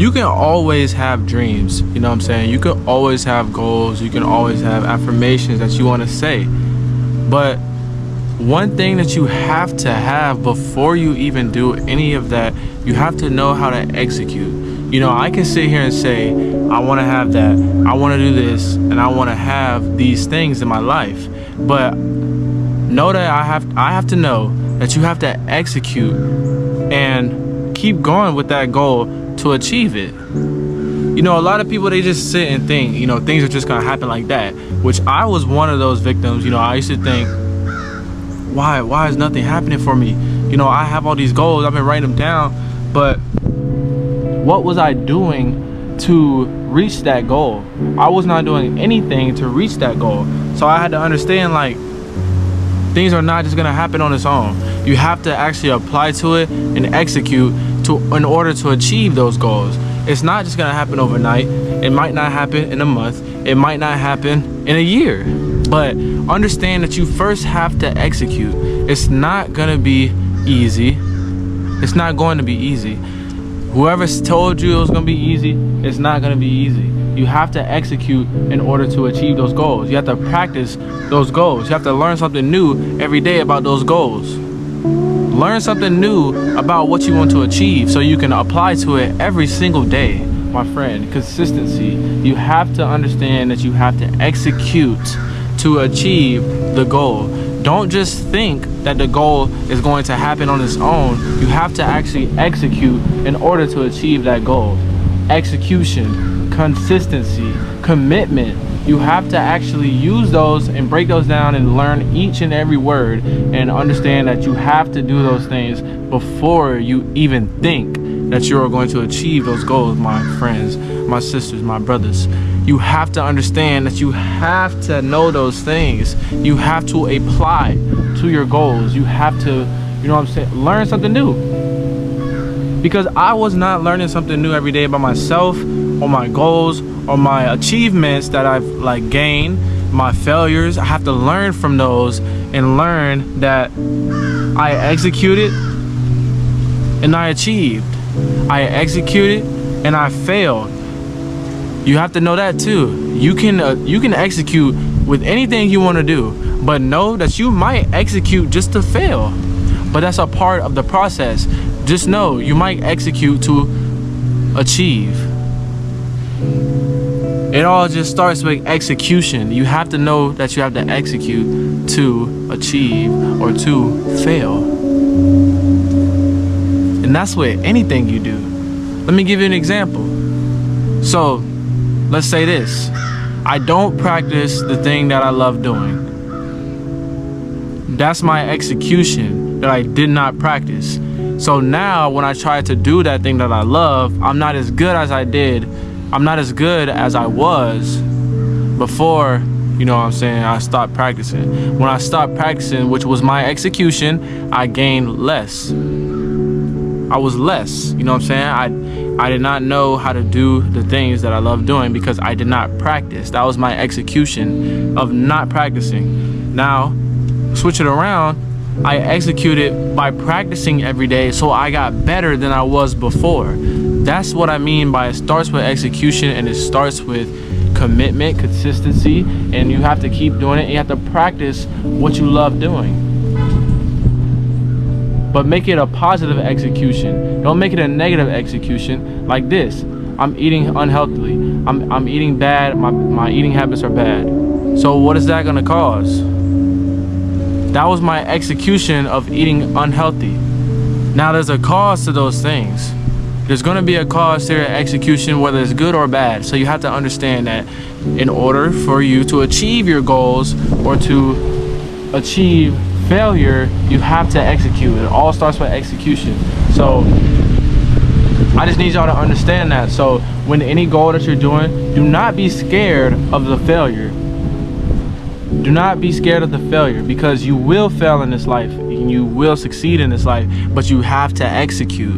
you can always have dreams, you know what I'm saying? You can always have goals, you can always have affirmations that you want to say. But one thing that you have to have before you even do any of that, you have to know how to execute. You know, I can sit here and say, I want to have that, I want to do this, and I want to have these things in my life. But know that I have to know that you have to execute and keep going with that goal to achieve it. You know, a lot of people, they just sit and think, you know, things are just gonna happen like that, which I was one of those victims. You know, I used to think, why is nothing happening for me? You know, I have all these goals, I've been writing them down, but what was I doing to reach that goal? I was not doing anything to reach that goal. So I had to understand, like, things are not just gonna happen on its own. You have to actually apply to it and execute in order to achieve those goals. It's not just gonna happen overnight. It might not happen in a month. It might not happen in a year. But understand that you first have to execute. It's not gonna be easy. It's not going to be easy. Whoever's told you it was gonna be easy, it's not gonna be easy. You have to execute in order to achieve those goals. You have to practice those goals. You have to learn something new every day about those goals. Learn something new about what you want to achieve so you can apply to it every single day, my friend. Consistency. You have to understand that you have to execute to achieve the goal. Don't just think that the goal is going to happen on its own. You have to actually execute in order to achieve that goal. Execution, consistency, commitment. You have to actually use those and break those down and learn each and every word and understand that you have to do those things before you even think that you are going to achieve those goals, my friends, my sisters, my brothers. You have to understand that you have to know those things. You have to apply to your goals. You have to, you know what I'm saying, learn something new. Because I was not learning something new every day by myself, or my goals, or my achievements that I've like gained, my failures. I have to learn from those and learn that I executed and I achieved. I executed and I failed. You have to know that too. You can execute with anything you want to do, but know that you might execute just to fail. But that's a part of the process. Just know you might execute to achieve. It all just starts with execution. You have to know that you have to execute to achieve or to fail. And that's with anything you do. Let me give you an example. So, let's say this. I don't practice the thing that I love doing. That's my execution that I did not practice. So now when I try to do that thing that I love, I'm not as good as I did. I'm not as good as I was before, you know what I'm saying, I stopped practicing. When I stopped practicing, which was my execution, I gained less. I was less, you know what I'm saying? I did not know how to do the things that I love doing because I did not practice. That was my execution of not practicing. Now, switch it around, I executed by practicing every day, so I got better than I was before. That's what I mean by it starts with execution, and it starts with commitment, consistency, and you have to keep doing it. You have to practice what you love doing. But make it a positive execution. Don't make it a negative execution like this. I'm eating unhealthily. I'm eating bad. My eating habits are bad. So what is that gonna cause? That was my execution of eating unhealthy. Now there's a cause to those things. There's gonna be a cause to your execution, whether it's good or bad. So you have to understand that in order for you to achieve your goals or to achieve failure, you have to execute. It all starts with execution. So I just need y'all to understand that. So when any goal that you're doing, do not be scared of the failure. Do not be scared of the failure, because you will fail in this life and you will succeed in this life, but you have to execute.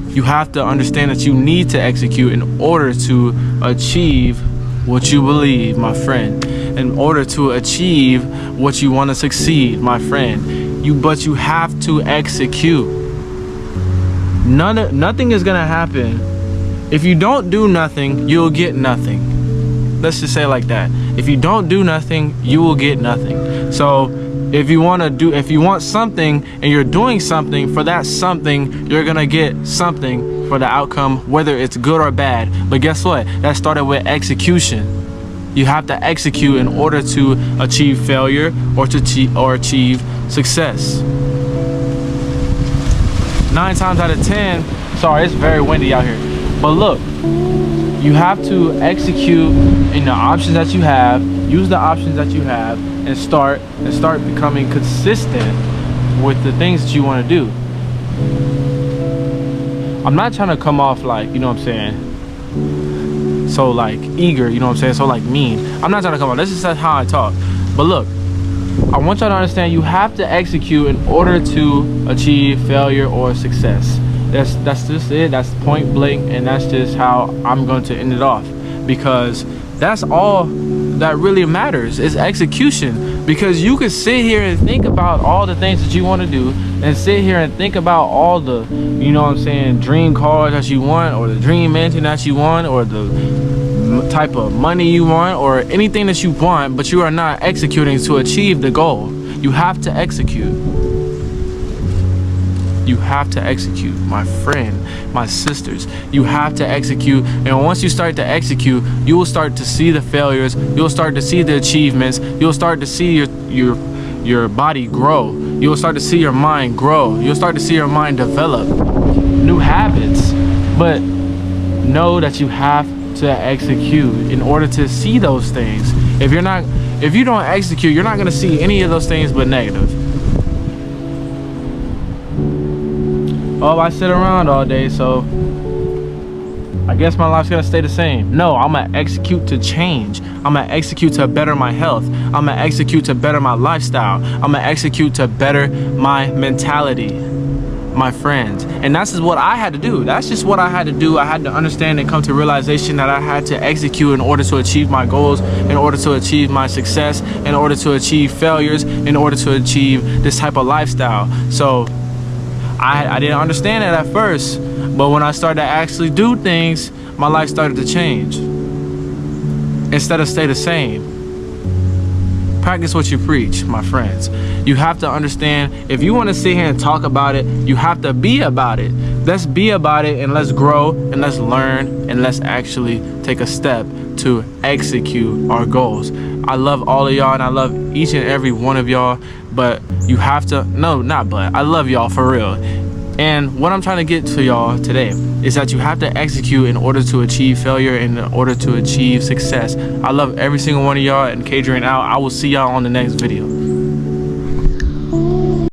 You have to understand that you need to execute in order to achieve what you believe, my friend. In order to achieve what you want to succeed, my friend. But you have to execute. Nothing is gonna happen. If you don't do nothing, you'll get nothing. Let's just say it like that. If you don't do nothing, you will get nothing. So if you want something and you're doing something for that something, you're gonna get something for the outcome, whether it's good or bad. But guess what? That started with execution. You have to execute in order to achieve failure or to achieve success. 9 times out of 10, sorry, it's very windy out here. But look, you have to execute in the options that you have, use the options that you have, and start becoming consistent with the things that you want to do. I'm not trying to come off like, you know what I'm saying, so like eager, you know what I'm saying, so like mean. I'm not trying to come off, this is how I talk. But look, I want y'all to understand you have to execute in order to achieve failure or success. That's just it. That's point blank, and that's just how I'm going to end it off, because that's all that really matters is execution. Because you can sit here and think about all the things that you want to do, and sit here and think about all the, you know what I'm saying, dream cars that you want, or the dream mansion that you want, or the type of money you want, or anything that you want, but you are not executing to achieve the goal. You have to execute. You have to execute, my friend, my sisters. You have to execute, and once you start to execute, you will start to see the failures. You'll start to see the achievements. You'll start to see your body grow. You'll start to see your mind grow. You'll start to see your mind develop new habits. But know that you have to execute in order to see those things. If you don't execute, you're not going to see any of those things but negative. Oh, I sit around all day, so I guess my life's gonna stay the same. No, I'm gonna execute to change. I'm gonna execute to better my health. I'm gonna execute to better my lifestyle. I'm gonna execute to better my mentality, my friends. And that's just what I had to do. That's just what I had to do. I had to understand and come to realization that I had to execute in order to achieve my goals, in order to achieve my success, in order to achieve failures, in order to achieve this type of lifestyle. So I didn't understand it at first, but when I started to actually do things, my life started to change instead of stay the same. Practice what you preach, my friends. You have to understand, if you want to sit here and talk about it, you have to be about it. Let's be about it, and let's grow, and let's learn, and let's actually take a step to execute our goals. I love all of y'all, and I love each and every one of y'all, but you have to, no, not but, I love y'all for real. And what I'm trying to get to y'all today is that you have to execute in order to achieve failure, and in order to achieve success. I love every single one of y'all, and Kadrian out. I will see y'all on the next video.